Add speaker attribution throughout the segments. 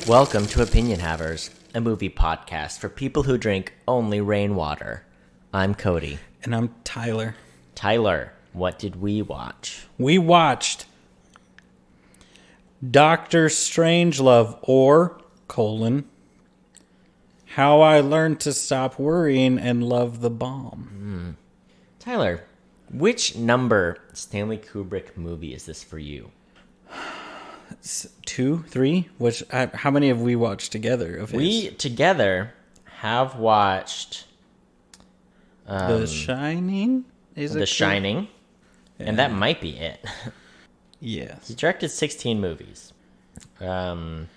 Speaker 1: Welcome to Opinion Havers, a movie podcast for people who drink only rainwater. I'm Cody.
Speaker 2: And I'm Tyler.
Speaker 1: Tyler, what did we watch?
Speaker 2: We watched Dr. Strangelove, or, How I Learned to Stop Worrying and Love the Bomb.
Speaker 1: Tyler, which number Stanley Kubrick movie is this for you?
Speaker 2: 2, 3? How many have we watched together of his?
Speaker 1: We together have watched
Speaker 2: The Shining?
Speaker 1: The Shining, and that might be it.
Speaker 2: Yes.
Speaker 1: He directed 16 movies. Some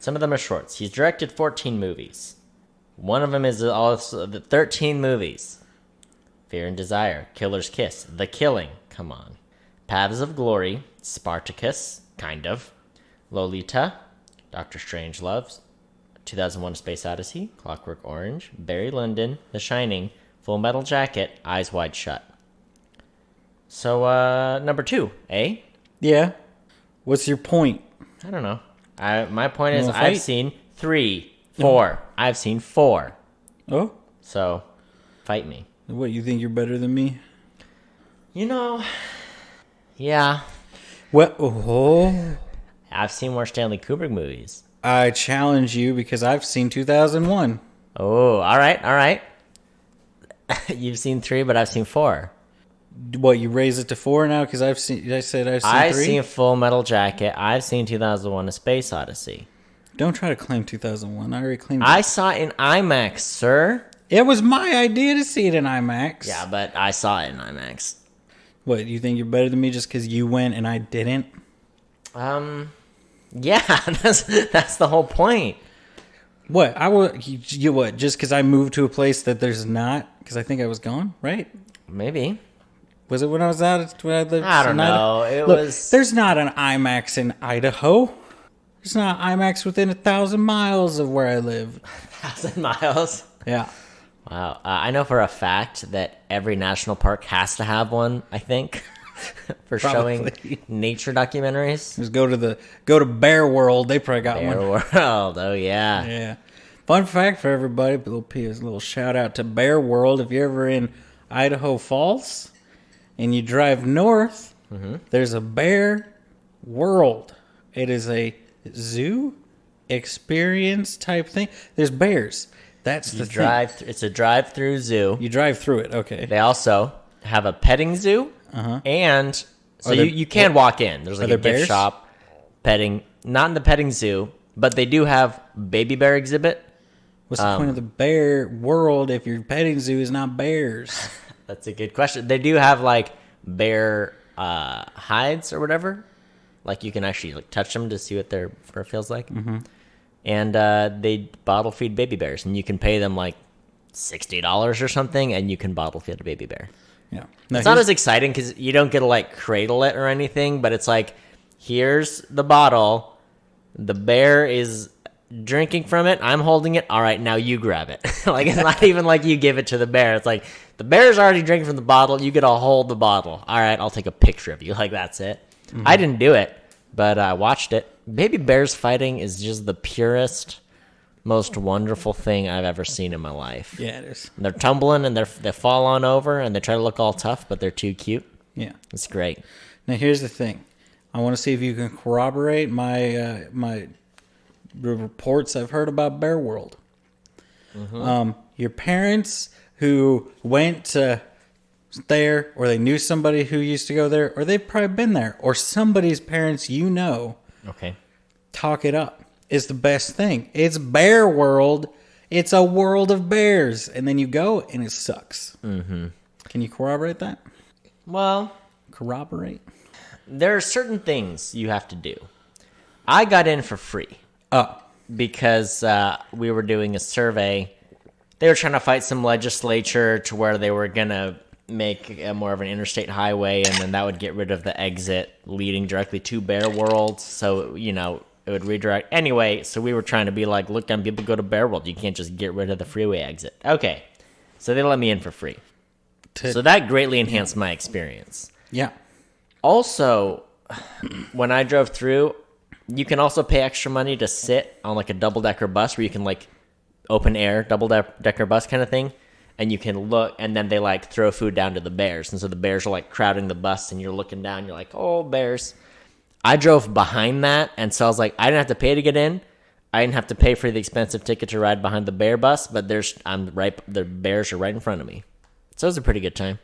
Speaker 1: of them are shorts. He's directed 14 movies. One of them is also the 13 movies. Fear and Desire, Killer's Kiss, The Killing, come on. Paths of Glory, Spartacus, kind of. Lolita, Dr. Strangelove, 2001: A Space Odyssey, Clockwork Orange, Barry Lyndon, The Shining, Full Metal Jacket, Eyes Wide Shut. So, number 2, eh?
Speaker 2: Yeah. What's your point?
Speaker 1: I don't know. My point is
Speaker 2: wanna
Speaker 1: I've
Speaker 2: fight?
Speaker 1: seen 3, 4. I've seen 4.
Speaker 2: Oh?
Speaker 1: So, fight me.
Speaker 2: What, you think you're better than me?
Speaker 1: You know, yeah.
Speaker 2: What? Oh.
Speaker 1: I've seen more Stanley Kubrick movies.
Speaker 2: I challenge you because I've seen 2001.
Speaker 1: Oh, all right. You've seen 3, but I've seen 4.
Speaker 2: What, you raise it to 4 now? Because I've seen 3?
Speaker 1: I've seen Full Metal Jacket. I've seen 2001: A Space Odyssey.
Speaker 2: Don't try to claim 2001. I already claimed it.
Speaker 1: I saw it in IMAX, sir.
Speaker 2: It was my idea to see it in IMAX.
Speaker 1: Yeah, but I saw it in IMAX.
Speaker 2: What, you think you're better than me just because you went and I didn't?
Speaker 1: Yeah, that's the whole point.
Speaker 2: What? You what? Just because I moved to a place that there's not? Because I think I was gone, right?
Speaker 1: Maybe.
Speaker 2: Was it when I was out? When I lived
Speaker 1: I don't
Speaker 2: in Idaho?
Speaker 1: know.
Speaker 2: Look, there's not an IMAX in Idaho. There's not an IMAX within 1,000 miles of where I live.
Speaker 1: 1,000 miles?
Speaker 2: Yeah.
Speaker 1: Wow. I know for a fact that every national park has to have one, I think, for showing nature documentaries.
Speaker 2: Just go to Bear World. They probably got
Speaker 1: Bear
Speaker 2: one.
Speaker 1: World. Oh, yeah.
Speaker 2: Yeah. Fun fact for everybody, a little shout out to Bear World. If you're ever in Idaho Falls and you drive north, there's a Bear World. It is a zoo experience type thing. There's bears. That's the thing.
Speaker 1: It's a drive-through zoo.
Speaker 2: You drive through it. Okay.
Speaker 1: They also have a petting zoo, and so you can walk in. There's like a gift shop, petting. Not in the petting zoo, but they do have baby bear exhibit.
Speaker 2: What's the point of the Bear World if your petting zoo is not bears?
Speaker 1: That's a good question. They do have like bear hides or whatever. Like you can actually like touch them to see what their fur feels like. And they bottle feed baby bears, and you can pay them like $60 or something, and you can bottle feed a baby bear.
Speaker 2: Yeah,
Speaker 1: it's not as exciting because you don't get to like cradle it or anything, but it's like, here's the bottle, the bear is drinking from it, I'm holding it. All right, now you grab it. Like it's not even like you give it to the bear. It's like the bear's already drinking from the bottle. You get to hold the bottle. All right, I'll take a picture of you. Like that's it. I didn't do it, but I watched it. Baby bears fighting is just the purest, most wonderful thing I've ever seen in my life.
Speaker 2: Yeah, it is.
Speaker 1: And they're tumbling and they fall on over and they try to look all tough, but they're too cute.
Speaker 2: Yeah,
Speaker 1: it's great.
Speaker 2: Now here's the thing. I want to see if you can corroborate my my reports I've heard about Bear World. Your parents who went to there, or they knew somebody who used to go there, or they've probably been there, or somebody's parents
Speaker 1: Okay.
Speaker 2: talk it up. It's the best thing. It's Bear World. It's a world of bears. And then you go, and it sucks. Can you corroborate that?
Speaker 1: Well,
Speaker 2: Corroborate?
Speaker 1: there are certain things you have to do. I got in for free. Because we were doing a survey. They were trying to fight some legislature to where they were going to make more of an interstate highway, and then that would get rid of the exit leading directly to Bear World. So, it would redirect. Anyway, so we were trying to be like, look, down, people go to Bear World. You can't just get rid of the freeway exit. Okay. So they let me in for free. So that greatly enhanced my experience.
Speaker 2: Yeah.
Speaker 1: Also, when I drove through, You can also pay extra money to sit on like a double-decker bus where you can like open air double-decker bus kind of thing, and you can look, and then they like throw food down to the bears, and so the bears are like crowding the bus, and you're looking down, you're like, oh, bears. I drove behind that, and so I was like, I didn't have to pay to get in. I didn't have to pay for the expensive ticket to ride behind the bear bus, but the bears are right in front of me. So it was a pretty good time.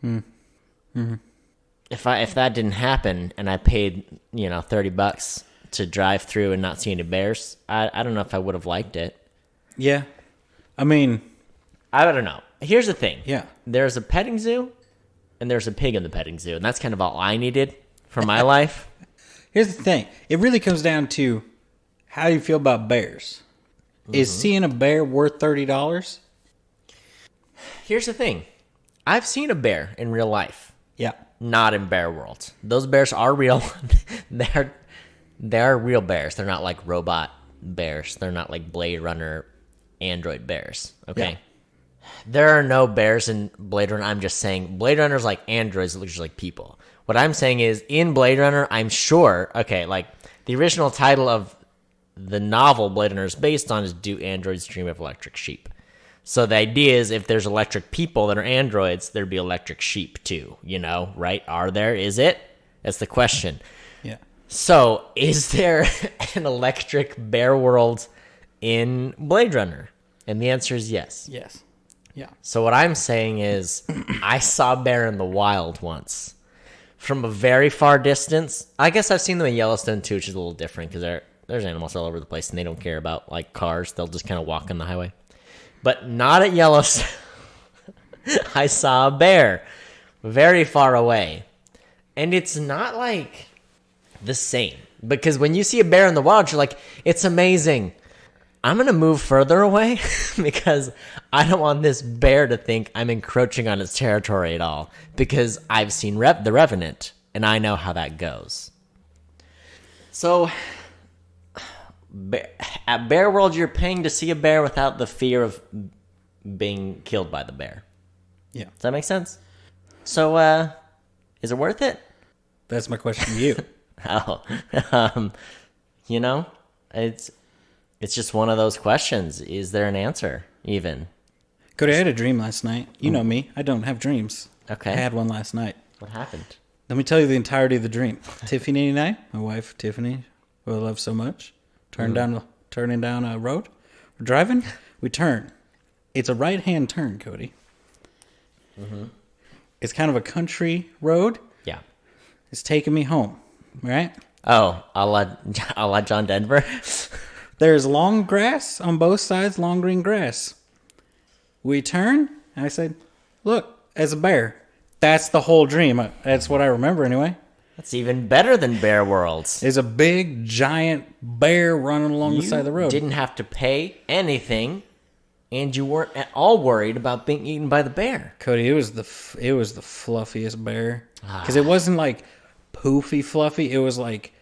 Speaker 2: Mm-hmm.
Speaker 1: If that didn't happen and I paid, $30 to drive through and not see any bears, I don't know if I would have liked it.
Speaker 2: Yeah. I mean,
Speaker 1: I don't know. Here's the thing.
Speaker 2: Yeah.
Speaker 1: There's a petting zoo and there's a pig in the petting zoo, and that's kind of all I needed for my life.
Speaker 2: Here's the thing. It really comes down to how you feel about bears. Mm-hmm. Is seeing a bear worth $30?
Speaker 1: Here's the thing. I've seen a bear in real life.
Speaker 2: Yeah.
Speaker 1: Not in Bear World. Those bears are real. They're real bears. They're not like robot bears. They're not like Blade Runner android bears. Okay? Yeah. There are no bears in Blade Runner. I'm just saying Blade Runner's like androids that look just like people. What I'm saying is in Blade Runner, I'm sure, okay, like the original title of the novel Blade Runner is based on is Do Androids Dream of Electric Sheep? So the idea is if there's electric people that are androids, there'd be electric sheep too, right? Are there? Is it? That's the question.
Speaker 2: Yeah.
Speaker 1: So is there an electric bear world in Blade Runner? And the answer is yes.
Speaker 2: Yes. Yeah.
Speaker 1: So what I'm saying is I saw a bear in the wild once from a very far distance. I guess I've seen them in Yellowstone too, which is a little different because there's animals all over the place and they don't care about like cars. They'll just kind of walk on the highway. But not at Yellowstone. I saw a bear very far away. And it's not like the same. Because when you see a bear in the wild, you're like, it's amazing. I'm going to move further away because I don't want this bear to think I'm encroaching on its territory at all. Because I've seen The Revenant, and I know how that goes. So at Bear World, you're paying to see a bear without the fear of being killed by the bear.
Speaker 2: Yeah.
Speaker 1: Does that make sense? So, is it worth it?
Speaker 2: That's my question to you.
Speaker 1: It's just one of those questions. Is there an answer, even?
Speaker 2: Cody, I had a dream last night. You know me. I don't have dreams.
Speaker 1: Okay.
Speaker 2: I had one last night.
Speaker 1: What happened?
Speaker 2: Let me tell you the entirety of the dream. Tiffany and I, my wife Tiffany, who I love so much, turning down a road. We're driving. We turn. It's a right-hand turn, Cody. Mm-hmm. It's kind of a country road.
Speaker 1: Yeah.
Speaker 2: It's taking me home, right?
Speaker 1: Oh, a la John Denver.
Speaker 2: There's long grass on both sides, long green grass. We turn, and I said, look, there's a bear. That's the whole dream. That's what I remember anyway.
Speaker 1: That's even better than Bear Worlds.
Speaker 2: There's a big, giant bear running along the side of the road.
Speaker 1: You didn't have to pay anything, and you weren't at all worried about being eaten by the bear.
Speaker 2: Cody, it was the fluffiest bear. Because it wasn't like poofy fluffy. It was like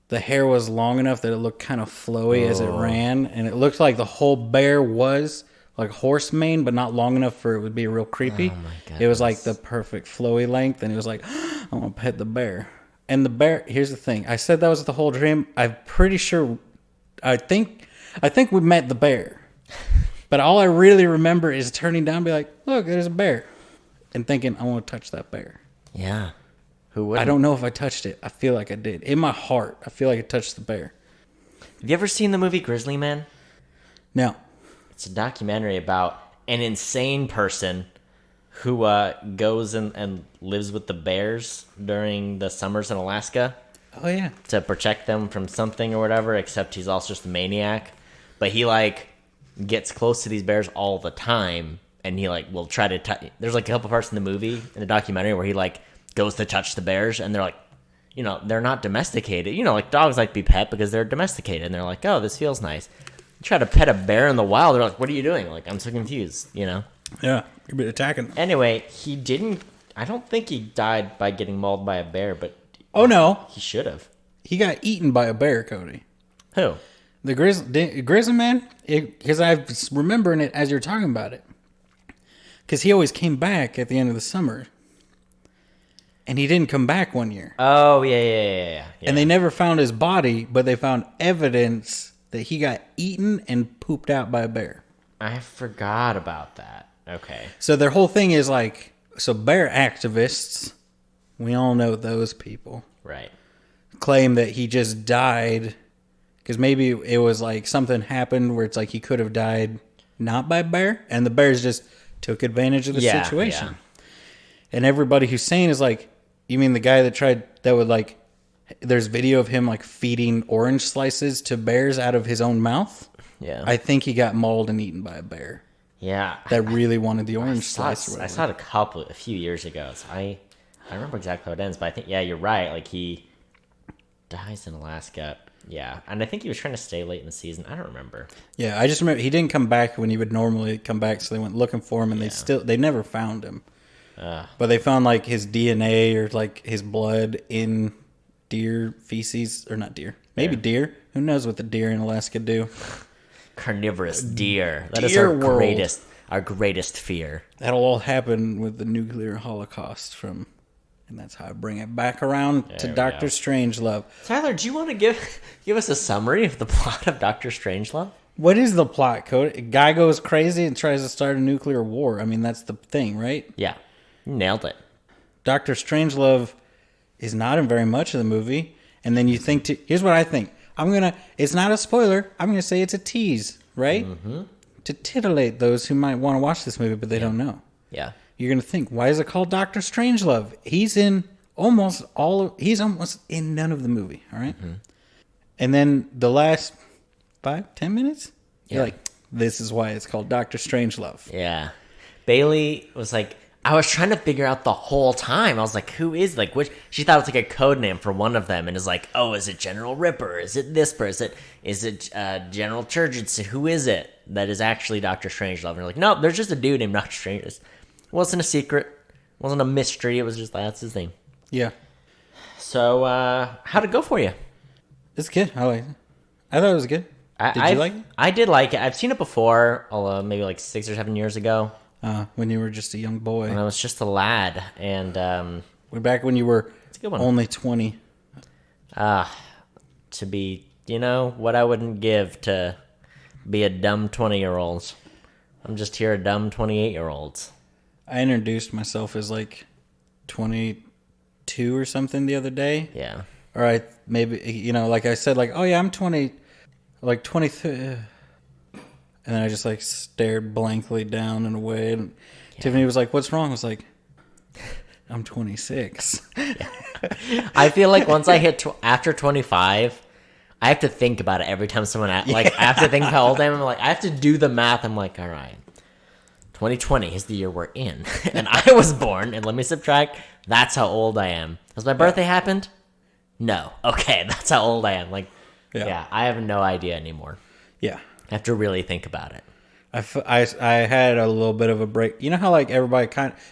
Speaker 2: the hair was long enough that it looked kind of flowy as it ran. And it looked like the whole bear was like horse mane, but not long enough for it would be real creepy. Oh my goodness. It was like the perfect flowy length. And it was like, I want to pet the bear. And the bear, here's the thing. I said that was the whole dream. I'm pretty sure, I think we met the bear. But all I really remember is turning down and be like, look, there's a bear. And thinking, I want to touch that bear.
Speaker 1: Yeah. Who would?
Speaker 2: I don't know if I touched it. I feel like I did. In my heart, I feel like I touched the bear.
Speaker 1: Have you ever seen the movie Grizzly Man?
Speaker 2: No.
Speaker 1: It's a documentary about an insane person who goes and lives with the bears during the summers in Alaska.
Speaker 2: Oh, yeah.
Speaker 1: To protect them from something or whatever, except he's also just a maniac. But he, gets close to these bears all the time, and he, will try to touch... There's, a couple parts in the movie, in the documentary, where he, goes to touch the bears, and they're they're not domesticated. Dogs like to be pet because they're domesticated, and they're like, oh, this feels nice. You try to pet a bear in the wild, they're like, what are you doing? I'm so confused,
Speaker 2: Yeah, you're attacking.
Speaker 1: Anyway, he didn't... I don't think he died by getting mauled by a bear, but...
Speaker 2: Oh, no.
Speaker 1: He should have.
Speaker 2: He got eaten by a bear, Cody.
Speaker 1: Who?
Speaker 2: The Grizzly Man? Because I'm remembering it as you're talking about it. Because he always came back at the end of the summer. and he didn't come back 1 year.
Speaker 1: Oh, yeah.
Speaker 2: And they never found his body, but they found evidence that he got eaten and pooped out by a bear.
Speaker 1: I forgot about that. Okay.
Speaker 2: So their whole thing is like, so bear activists, we all know those people,
Speaker 1: Right.
Speaker 2: claim that he just died because maybe it was like something happened where it's like he could have died not by bear, and the bears just took advantage of the situation.
Speaker 1: Yeah.
Speaker 2: And everybody who's saying is like, you mean the guy that would like, there's video of him like feeding orange slices to bears out of his own mouth?
Speaker 1: Yeah.
Speaker 2: I think he got mauled and eaten by a bear.
Speaker 1: Yeah.
Speaker 2: That really wanted the orange slice. Or
Speaker 1: I saw it a few years ago. So I remember exactly how it ends, but I think, yeah, you're right. Like, he dies in Alaska. Yeah. And I think he was trying to stay late in the season. I don't remember.
Speaker 2: Yeah, I just remember he didn't come back when he would normally come back, so they went looking for him, and they never found him. But they found like his DNA or like his blood in deer feces, or not deer, maybe deer. Who knows what the deer in Alaska do?
Speaker 1: Carnivorous deer. That is
Speaker 2: Deer
Speaker 1: our
Speaker 2: world.
Speaker 1: greatest fear.
Speaker 2: That'll all happen with the nuclear holocaust and that's how I bring it back around to Dr. Strangelove.
Speaker 1: Tyler, do you want to give us a summary of the plot of Dr. Strangelove?
Speaker 2: What is the plot, Cody? A guy goes crazy and tries to start a nuclear war. I mean, that's the thing, right?
Speaker 1: Yeah. You nailed it.
Speaker 2: Dr. Strangelove is not in very much of the movie. And then you think, here's what I think. It's not a spoiler. I'm going to say it's a tease, right? Mm-hmm. To titillate those who might want to watch this movie, but they don't know.
Speaker 1: Yeah.
Speaker 2: You're going to think, why is it called Dr. Strangelove? He's in he's almost in none of the movie, all right? Mm-hmm. And then the last 5-10 minutes, you're like, this is why it's called Dr. Strangelove.
Speaker 1: Yeah. Bailey was like, I was trying to figure out the whole time. I was like, who is, like, which? She thought it was like a code name for one of them, and is like, oh, is it General Ripper? Is it this person? Is it General Turgidson? Who is it that is actually Dr. Strangelove? And you're like, no, there's just a dude named Dr. Strangelove. It wasn't a secret. It wasn't a mystery. It was just, that's his name.
Speaker 2: Yeah.
Speaker 1: So, how'd it go for you?
Speaker 2: It's good. I like it. I thought it was good. Did you like it?
Speaker 1: I did like it. I've seen it before, maybe like 6 or 7 years ago.
Speaker 2: When you were just a young boy.
Speaker 1: When I was just a lad. And
Speaker 2: way back when you were only 20.
Speaker 1: To be, what I wouldn't give to be a dumb 20-year-old. I'm just here a dumb 28-year-old.
Speaker 2: I introduced myself as like 22 or something the other day.
Speaker 1: Yeah.
Speaker 2: Or maybe, like I said, like, oh yeah, I'm 20, like 23. And then I just like stared blankly down and away. And Tiffany was like, what's wrong? I was like, I'm 26.
Speaker 1: I feel like once I hit after 25, I have to think about it every time someone I have to think how old I am. I'm like, I have to do the math. I'm like, all right, 2020 is the year we're in, and I was born. And let me subtract. That's how old I am. Has my birthday happened? No. Okay, that's how old I am. Like, yeah, I have no idea anymore.
Speaker 2: Yeah.
Speaker 1: I have to really think about it.
Speaker 2: I had a little bit of a break. You know how like everybody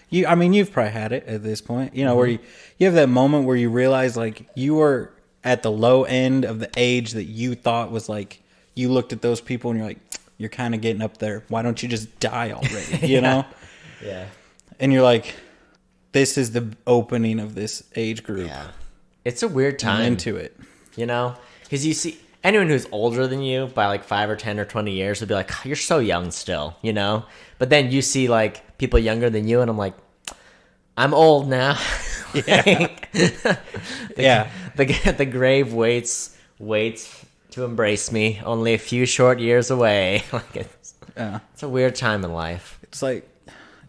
Speaker 2: you've probably had it at this point, where you have that moment where you realize like you were at the low end of the age that you thought was like, you looked at those people and you're like, you're kind of getting up there. Why don't you just die already? You know?
Speaker 1: Yeah.
Speaker 2: And you're like, this is the opening of this age group.
Speaker 1: Yeah. It's a weird time.
Speaker 2: I'm into it.
Speaker 1: Because you see, anyone who's older than you by like 5 or 10 or 20 years would be like, you're so young still, But then you see like people younger than you, and I'm like, I'm old now.
Speaker 2: Yeah.
Speaker 1: The grave waits to embrace me, only a few short years away. Like it's a weird time in life.
Speaker 2: It's like,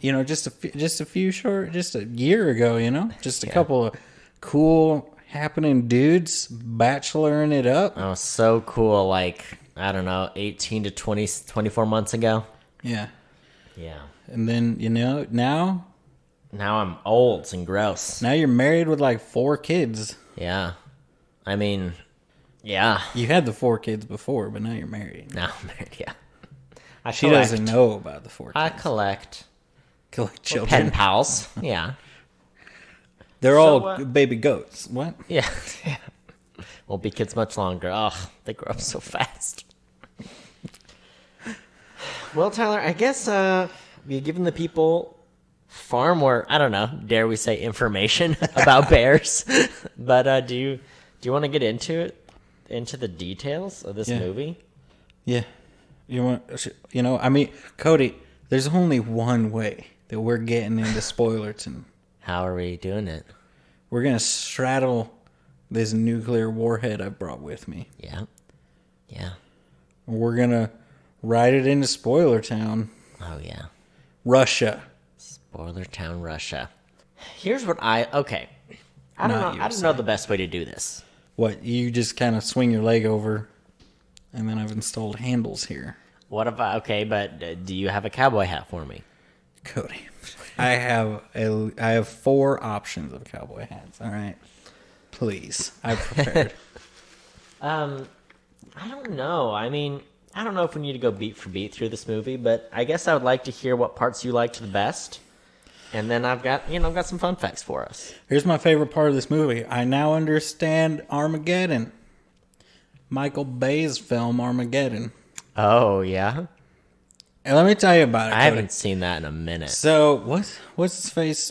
Speaker 2: just a year ago, just a couple of cool happening dudes bacheloring it up.
Speaker 1: Oh, so cool. Like, I don't know, 18 to 24 months ago.
Speaker 2: Yeah.
Speaker 1: Yeah.
Speaker 2: And then, now
Speaker 1: I'm old and gross.
Speaker 2: Now you're married with like 4 kids.
Speaker 1: Yeah. I mean, yeah.
Speaker 2: You had the 4 kids before, but now you're married.
Speaker 1: Now I'm married, yeah.
Speaker 2: She doesn't know about the 4 kids.
Speaker 1: I collect
Speaker 2: children.
Speaker 1: Pen pals. Yeah.
Speaker 2: They're all baby goats. What?
Speaker 1: Yeah. Won't be kids much longer. Oh, they grow up so fast. Well, Tyler, I guess we've given the people far more, I don't know, dare we say, information about bears. But do you want to get into the details of this movie?
Speaker 2: Yeah. I mean, Cody, there's only one way that we're getting into Spoilerton.
Speaker 1: How are we doing it?
Speaker 2: We're going to straddle this nuclear warhead I brought with me.
Speaker 1: Yeah. Yeah.
Speaker 2: We're going to ride it into Spoiler Town.
Speaker 1: Oh, yeah.
Speaker 2: Russia.
Speaker 1: Spoiler Town, Russia. Here's what I don't know the best way to do this.
Speaker 2: What, you just kind of swing your leg over, and then I've installed handles here.
Speaker 1: What if but do you have a cowboy hat for me?
Speaker 2: Cody, I have 4 options of cowboy hats, all right? Please, I've prepared.
Speaker 1: I don't know. I mean, I don't know if we need to go beat for beat through this movie, but I guess I would like to hear what parts you liked the best. And then I've got some fun facts for us.
Speaker 2: Here's my favorite part of this movie. I now understand Armageddon. Michael Bay's film Armageddon.
Speaker 1: Oh, yeah?
Speaker 2: And let me tell you about it,
Speaker 1: I haven't seen that in a minute.
Speaker 2: So, what's his face?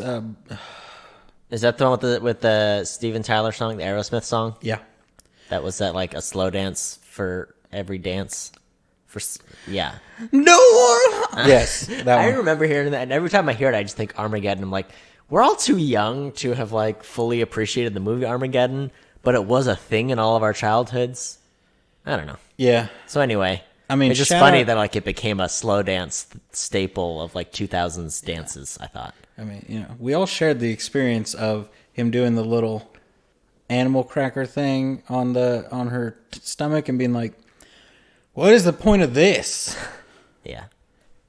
Speaker 1: Is that the one with the Steven Tyler song, the Aerosmith song?
Speaker 2: Yeah.
Speaker 1: That was like a slow dance for every dance? Yeah.
Speaker 2: No more! Yes, that one.
Speaker 1: I remember hearing that, and every time I hear it, I just think Armageddon. I'm like, we're all too young to have like fully appreciated the movie Armageddon, but it was a thing in all of our childhoods. I don't know.
Speaker 2: Yeah.
Speaker 1: So anyway,
Speaker 2: I mean,
Speaker 1: it's just funny that like it became a slow dance staple of like 2000s dances, I thought.
Speaker 2: I mean, we all shared the experience of him doing the little animal cracker thing on her stomach and being like, what is the point of this?
Speaker 1: Yeah.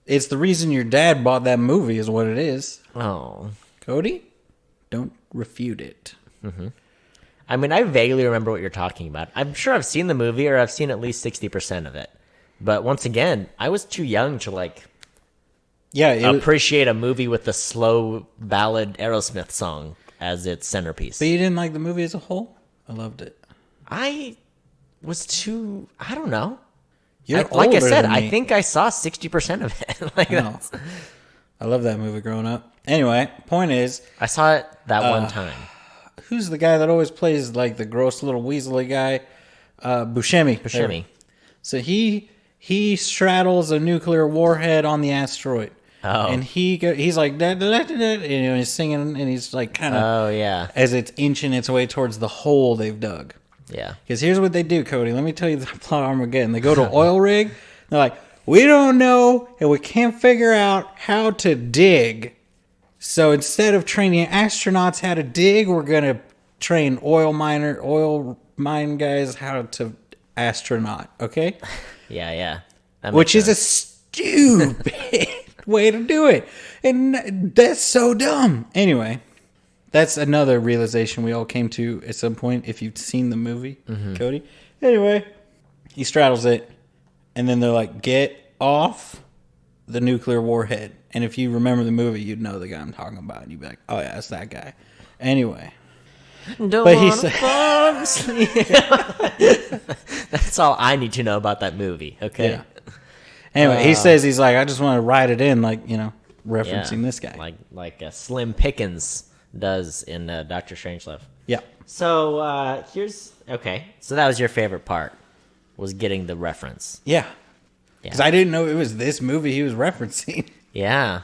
Speaker 2: It's the reason your dad bought that movie is what it is.
Speaker 1: Oh.
Speaker 2: Cody, don't refute it.
Speaker 1: Mm-hmm. I mean, I vaguely remember what you're talking about. I'm sure I've seen the movie, or I've seen at least 60% of it. But once again, I was too young to like appreciate a movie with the slow ballad Aerosmith song as its centerpiece.
Speaker 2: But you didn't like the movie as a whole? I loved it.
Speaker 1: I don't know.
Speaker 2: Like
Speaker 1: I said, I think I saw 60% of it.
Speaker 2: I love that movie growing up. Anyway, point is,
Speaker 1: I saw it that one time.
Speaker 2: Who's the guy that always plays like the gross little weaselly guy? Buscemi.
Speaker 1: Buscemi.
Speaker 2: So he straddles a nuclear warhead on the asteroid.
Speaker 1: Oh.
Speaker 2: And he's like, da, da, da, da, da, and he's singing, and he's like kind of,
Speaker 1: oh yeah,
Speaker 2: as it's inching its way towards the hole they've dug.
Speaker 1: Yeah.
Speaker 2: Because here's what they do, Cody. Let me tell you the plot of Armageddon. They go to oil rig. They're like, we don't know, and we can't figure out how to dig. So instead of training astronauts how to dig, we're going to train oil mine guys how to astronaut. Okay?
Speaker 1: Yeah.
Speaker 2: Which is a stupid way to do it. And that's so dumb. Anyway. That's another realization we all came to at some point if you've seen the movie, Cody. Anyway, he straddles it, and then they're like, get off the nuclear warhead. And if you remember the movie, you'd know the guy I'm talking about. And you'd be like, oh, yeah, that's that guy. Anyway.
Speaker 1: That's all I need to know about that movie, okay?
Speaker 2: Yeah. Anyway, he says, he's like, I just want to ride it in, like, referencing this guy.
Speaker 1: Like Slim Pickens does in Dr. Strangelove.
Speaker 2: Yeah.
Speaker 1: So so that was your favorite part, was getting the reference.
Speaker 2: Yeah. Because I didn't know it was this movie he was referencing.
Speaker 1: Yeah.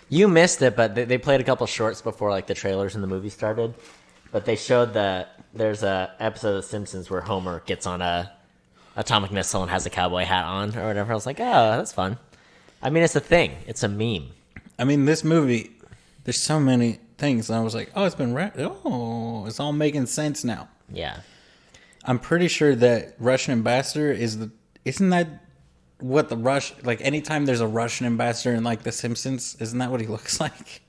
Speaker 1: You missed it, but they played a couple shorts before like the trailers and the movie started. But they showed there's a episode of The Simpsons where Homer gets on a atomic missile and has a cowboy hat on or whatever. I was like, oh, that's fun. I mean, it's a thing. It's a meme. I
Speaker 2: mean, this movie, there's so many things. And I was like, oh, it's all making sense now.
Speaker 1: Yeah.
Speaker 2: I'm pretty sure that Russian ambassador isn't that what anytime there's a Russian ambassador in like The Simpsons, isn't that what he looks like?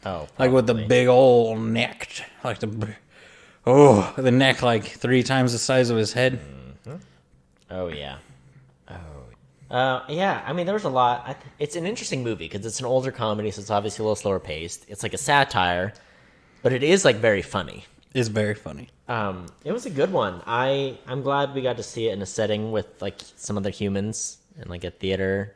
Speaker 1: Oh, probably.
Speaker 2: Like with the big old neck, like the neck like 3 times the size of his head.
Speaker 1: Mm-hmm. Oh yeah. Yeah, I mean, there was a lot. It's an interesting movie because it's an older comedy, so it's obviously a little slower paced. It's like a satire, but it is like very funny.
Speaker 2: It's very funny.
Speaker 1: It was a good one. I'm glad we got to see it in a setting with like some other humans and like a theater,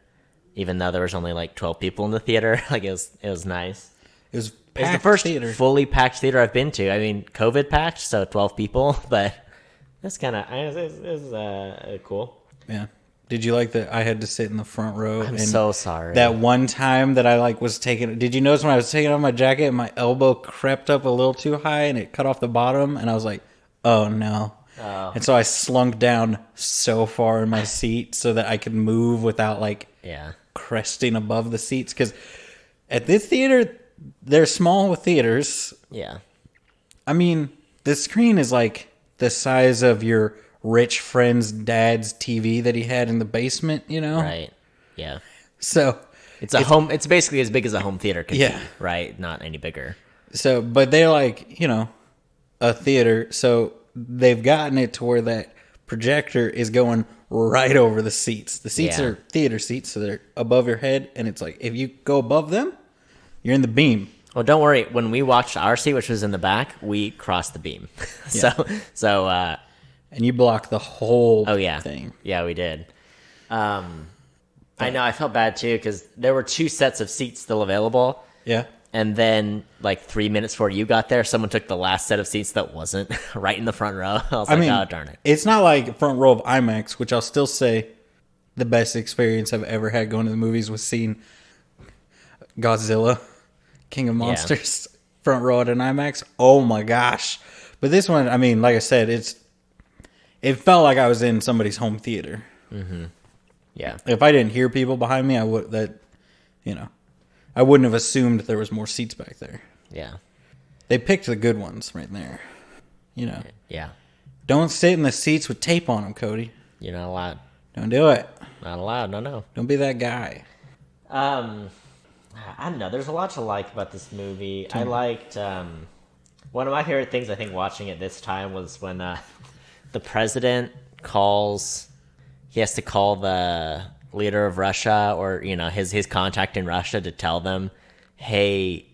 Speaker 1: even though there was only like 12 people in the theater. Like it was nice.
Speaker 2: It was
Speaker 1: It's
Speaker 2: packed
Speaker 1: the first
Speaker 2: theater.
Speaker 1: fully packed theater I've been to. I mean, COVID packed, so 12 people, but that's kind of cool.
Speaker 2: Yeah. Did you like that I had to sit in the front row?
Speaker 1: I'm so sorry.
Speaker 2: That one time that I was taking, did you notice when I was taking off my jacket, my elbow crept up a little too high and it cut off the bottom, and I was like, oh no.
Speaker 1: Oh.
Speaker 2: And so I slunk down so far in my seat so that I could move without cresting above the seats. Because at this theater, they're small theaters.
Speaker 1: Yeah.
Speaker 2: I mean, the screen is like the size of your rich friend's dad's TV that he had in the basement,
Speaker 1: Right. Yeah.
Speaker 2: So
Speaker 1: it's it's basically as big as a home theater can be, right? Not any bigger.
Speaker 2: So, but they're like, a theater. So they've gotten it to where that projector is going right over the seats. The seats are theater seats, so they're above your head. And it's like, if you go above them, you're in the beam.
Speaker 1: Well, don't worry. When we watched our seat, which was in the back, we crossed the beam.
Speaker 2: And you blocked the whole thing.
Speaker 1: Yeah, we did. I know, I felt bad too, because there were 2 sets of seats still available.
Speaker 2: Yeah.
Speaker 1: And then, 3 minutes before you got there, someone took the last set of seats that wasn't right in the front row. I was oh, darn it.
Speaker 2: It's not like front row of IMAX, which I'll still say the best experience I've ever had going to the movies was seeing Godzilla, King of Monsters, front row at an IMAX. Oh my gosh. But this one, I mean, like I said, it felt like I was in somebody's home theater.
Speaker 1: Mm-hmm. Yeah.
Speaker 2: If I didn't hear people behind me, I wouldn't have assumed there was more seats back there.
Speaker 1: Yeah.
Speaker 2: They picked the good ones right there.
Speaker 1: Yeah.
Speaker 2: Don't sit in the seats with tape on them, Cody.
Speaker 1: You're not allowed.
Speaker 2: Don't do it.
Speaker 1: Not allowed. No.
Speaker 2: Don't be that guy.
Speaker 1: I don't know. There's a lot to like about this movie. I liked one of my favorite things, I think, watching it this time was when the president he has to call the leader of Russia or, his contact in Russia to tell them, hey,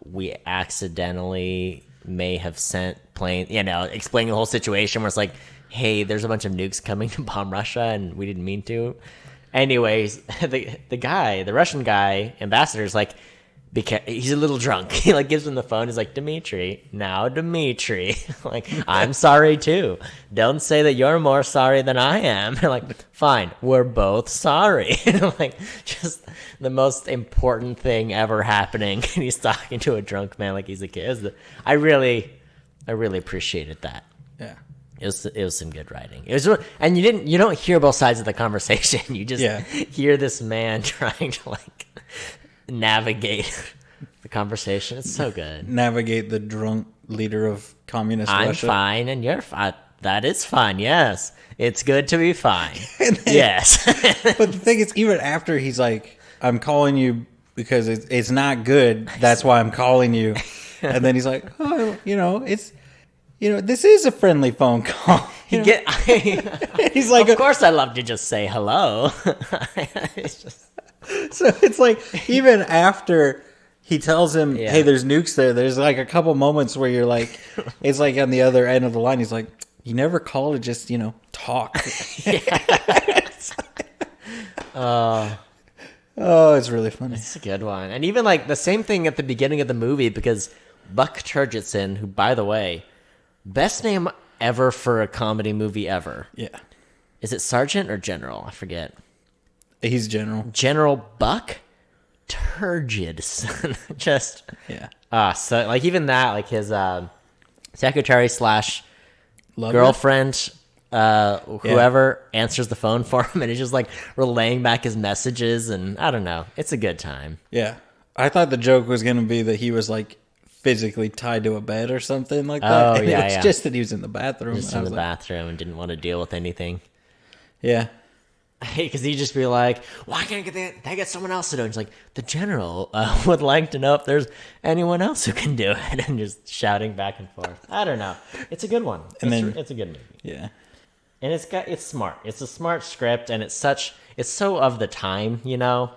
Speaker 1: we accidentally may have sent planes, explaining the whole situation where it's like, hey, there's a bunch of nukes coming to bomb Russia and we didn't mean to. Anyways, the Russian guy, ambassador, is like, he's a little drunk. He gives him the phone. He's like, Dimitri, I'm sorry too. Don't say that you're more sorry than I am. Fine, we're both sorry. Just the most important thing ever happening. And he's talking to a drunk man like he's a kid. I really appreciated that.
Speaker 2: Yeah.
Speaker 1: It was some good writing. And you don't hear both sides of the conversation. You just hear this man trying to navigate the conversation. It's so good.
Speaker 2: Navigate the drunk leader of communist Russia.
Speaker 1: I'm fine and you're fine. That is fine. Yes. It's good to be fine. Yes.
Speaker 2: But the thing is, even after he's like, I'm calling you because it's not good. That's why I'm calling you. And then he's like, oh, this is a friendly phone call. He's like,
Speaker 1: of course I love to just say hello. It's just...
Speaker 2: So it's like, even after he tells him, hey, there's nukes there, there's a couple moments where you're like, it's like on the other end of the line, he's like, you never call to just, talk. Oh, it's really funny.
Speaker 1: It's a good one. And even the same thing at the beginning of the movie, because Buck Turgidson, who, by the way, best name ever for a comedy movie ever. Yeah. Is it Sergeant or General? I forget.
Speaker 2: He's General.
Speaker 1: General Buck Turgidson. Just so even that, his secretary / girlfriend, whoever answers the phone for him, and is just relaying back his messages, and I don't know. It's a good time.
Speaker 2: Yeah. I thought the joke was gonna be that he was physically tied to a bed or something like that.
Speaker 1: Oh,
Speaker 2: and it was just that he was in the bathroom.
Speaker 1: Just in the bathroom and didn't want to deal with anything.
Speaker 2: Yeah.
Speaker 1: Because he'd just be like, why can't I get someone else to do it? And he's like, the general would like to know if there's anyone else who can do it. And just shouting back and forth. I don't know. It's a good one. It's a good movie.
Speaker 2: Yeah.
Speaker 1: And it's smart. It's a smart script, and it's so of the time, We're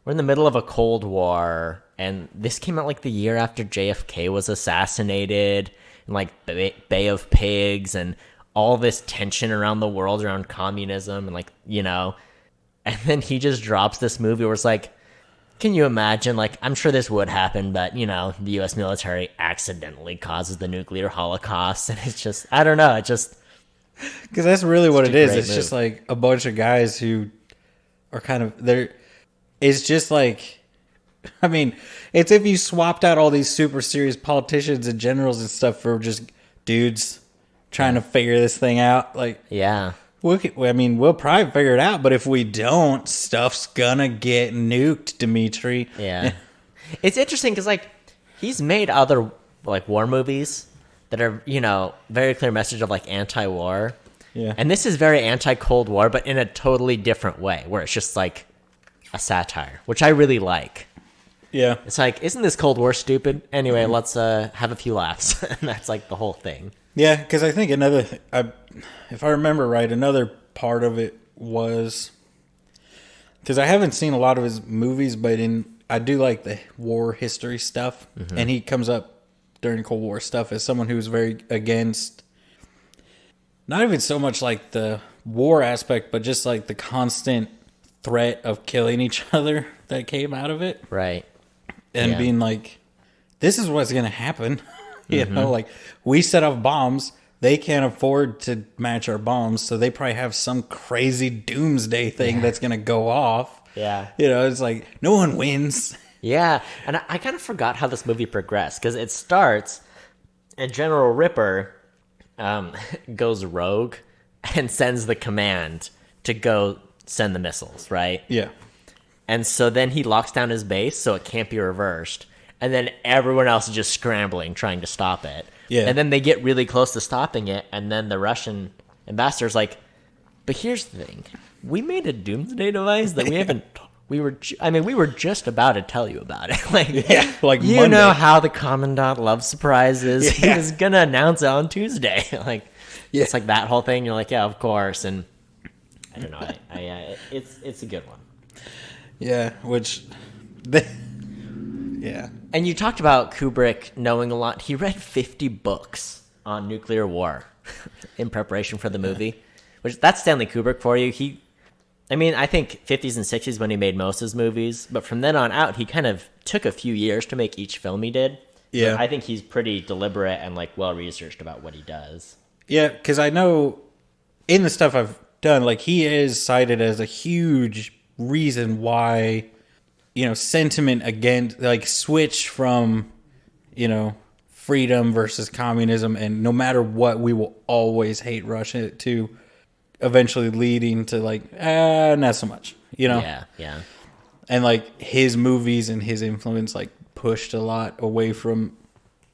Speaker 1: in the middle of a Cold War, and this came out the year after JFK was assassinated, and Bay of Pigs, and all this tension around the world around communism, and and then he just drops this movie where it's can you imagine? Like, I'm sure this would happen, but, you know, the U.S. military accidentally causes the nuclear holocaust. And it's just, I don't know. It just...
Speaker 2: Because that's really what it is. It's
Speaker 1: move.
Speaker 2: just like a bunch of guys who are kind of... It's just like... I mean, it's if you swapped out all these super serious politicians and generals and stuff for just dudes trying to figure this thing out. Like,
Speaker 1: yeah.
Speaker 2: we'll probably figure it out, but if we don't, stuff's gonna get nuked, Dimitri.
Speaker 1: Yeah. It's interesting because, like, he's made other, like, war movies that are, you know, very clear message of, like, anti-war.
Speaker 2: Yeah.
Speaker 1: And this is very anti-Cold War, but in a totally different way, where it's just, like, a satire, which I really like.
Speaker 2: Yeah.
Speaker 1: It's like, isn't this Cold War stupid? Anyway, let's have a few laughs. And that's, like, the whole thing.
Speaker 2: Yeah, because I think if I remember right, another part of it was... Because I haven't seen a lot of his movies, but I do like the war history stuff. Mm-hmm. And he comes up during Cold War stuff as someone who's very against... Not even so much like the war aspect, but just like the constant threat of killing each other that came out of it.
Speaker 1: Right.
Speaker 2: And being like, this is what's going to happen. You know, like, we set off bombs. They can't afford to match our bombs, so they probably have some crazy doomsday thing that's going to go off.
Speaker 1: Yeah.
Speaker 2: You know, it's like, no one wins.
Speaker 1: Yeah. And I kind of forgot how this movie progressed, because it starts, and General Ripper goes rogue and sends the command to go send the missiles, right?
Speaker 2: Yeah.
Speaker 1: And so then he locks down his base so it can't be reversed. And then everyone else is just scrambling, trying to stop it.
Speaker 2: Yeah.
Speaker 1: And then they get really close to stopping it. And then the Russian ambassador's like, but here's the thing. We made a doomsday device that we haven't... We were just about to tell you about it.
Speaker 2: Like
Speaker 1: you
Speaker 2: Monday.
Speaker 1: know how the commandant loves surprises.
Speaker 2: Yeah.
Speaker 1: He was going to announce it on Tuesday.
Speaker 2: Yeah.
Speaker 1: It's like that whole thing. You're like, yeah, of course. And I don't know. It's a good one.
Speaker 2: Yeah, yeah.
Speaker 1: And you talked about Kubrick knowing a lot. He read 50 books on nuclear war in preparation for the movie. Which, that's Stanley Kubrick for you. I think 50s and 60s when he made most of his movies. But from then on out, he kind of took a few years to make each film he did.
Speaker 2: Yeah.
Speaker 1: But I think he's pretty deliberate and, like, well-researched about what he does.
Speaker 2: Yeah, because I know in the stuff I've done, like, he is cited as a huge reason why, you know, sentiment against, like, switch from, you know, freedom versus communism, and no matter what, we will always hate Russia, to eventually leading to, like, not so much, you know?
Speaker 1: Yeah.
Speaker 2: And, like, his movies and his influence, like, pushed a lot away from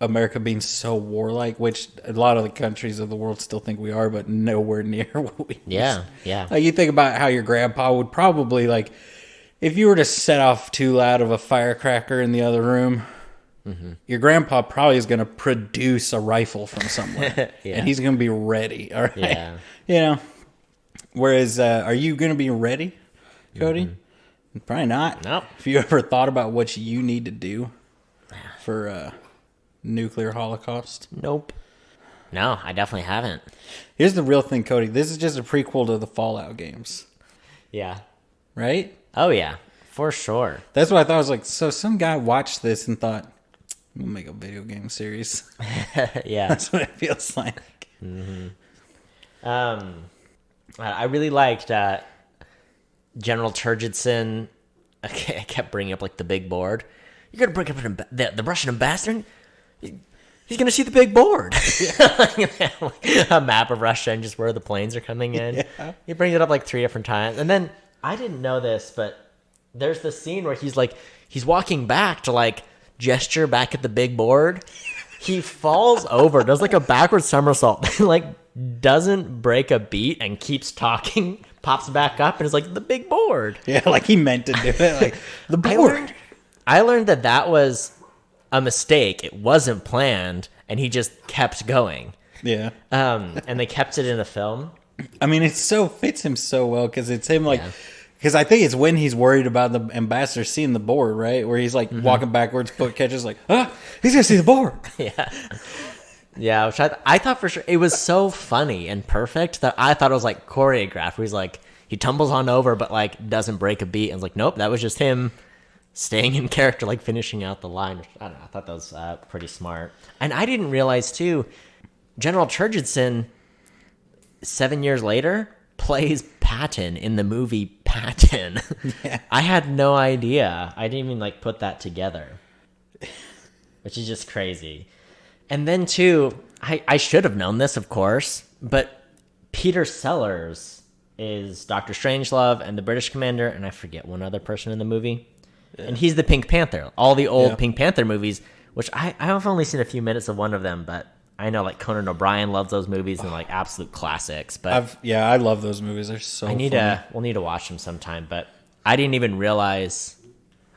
Speaker 2: America being so warlike, which a lot of the countries of the world still think we are, but nowhere near what we
Speaker 1: Yeah.
Speaker 2: Like, you think about how your grandpa would probably, like, if you were to set off too loud of a firecracker in the other room, your grandpa probably is going to produce a rifle from somewhere.
Speaker 1: Yeah.
Speaker 2: And he's going to be ready, all right?
Speaker 1: Yeah.
Speaker 2: You know? Whereas, are you going to be ready, Cody? Probably not.
Speaker 1: Nope.
Speaker 2: If you ever thought about what you need to do for nuclear holocaust.
Speaker 1: Nope. No, I definitely haven't.
Speaker 2: Here's the real thing, Cody. This is just a prequel to the Fallout games.
Speaker 1: Yeah.
Speaker 2: Right?
Speaker 1: Oh, yeah. For sure.
Speaker 2: That's what I thought. I was like, so some guy watched this and thought, we'll make a video game series.
Speaker 1: Yeah.
Speaker 2: That's what it feels like.
Speaker 1: I really liked General Turgidson. I kept bringing up, like, the big board. You're going to bring up the Russian ambassador? He's going to see the big board. A map of Russia and just where the planes are coming in. Yeah. He brings it up, like, 3 different times. And then, I didn't know this, but there's this scene where he's walking back to, like, gesture back at the big board. He falls over, does, like, a backwards somersault, like, doesn't break a beat and keeps talking, pops back up, and is like, the big board.
Speaker 2: Yeah, like he meant to do it. Like, the board.
Speaker 1: I learned that was a mistake. It wasn't planned, and he just kept going.
Speaker 2: Yeah.
Speaker 1: And they kept it in a film.
Speaker 2: I mean, it so fits him so well, because it's him, like, because I think it's when he's worried about the ambassador seeing the board, right? Where he's, like, walking backwards, foot catches, like, he's going to see the board.
Speaker 1: Yeah. Yeah, which I thought for sure, it was so funny and perfect that I thought it was, like, choreographed, where he's, like, he tumbles on over, but, like, doesn't break a beat, and it's like, nope, that was just him staying in character, like finishing out the line. I don't know. I thought that was pretty smart. And I didn't realize too, General Turgidson, 7 years later, plays Patton in the movie Patton. Yeah. I had no idea. I didn't even like put that together, which is just crazy. And then too, I should have known this, of course, but Peter Sellers is Dr. Strangelove and the British commander, and I forget one other person in the movie. Yeah. And he's the Pink Panther. All the old Pink Panther movies, which I've only seen a few minutes of one of them, but I know like Conan O'Brien loves those movies and like absolute classics. But
Speaker 2: I love those movies. They're so funny.
Speaker 1: We'll need to watch them sometime. But I didn't realize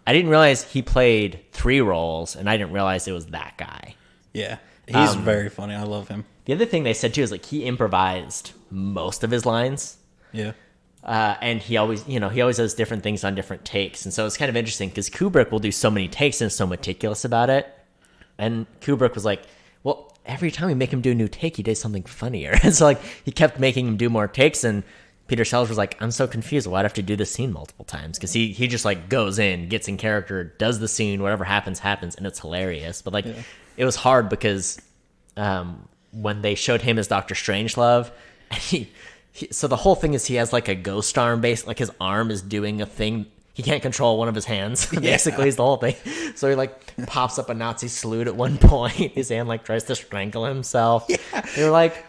Speaker 1: he played 3 roles, and I didn't realize it was that guy.
Speaker 2: Yeah, he's very funny. I love him.
Speaker 1: The other thing they said too is like he improvised most of his lines.
Speaker 2: Yeah.
Speaker 1: And he always does different things on different takes. And so it's kind of interesting because Kubrick will do so many takes and is so meticulous about it. And Kubrick was like, well, every time we make him do a new take, he does something funnier. And so like he kept making him do more takes. And Peter Sellers was like, I'm so confused. Why'd I have to do this scene multiple times? Because he just like goes in, gets in character, does the scene, whatever happens, and it's hilarious. But like it was hard because when they showed him as Dr. Strangelove, so the whole thing is he has like a ghost arm like his arm is doing a thing. He can't control one of his hands. Basically is the whole thing. So he like pops up a Nazi salute at one point. His hand like tries to strangle himself. Yeah. They were like,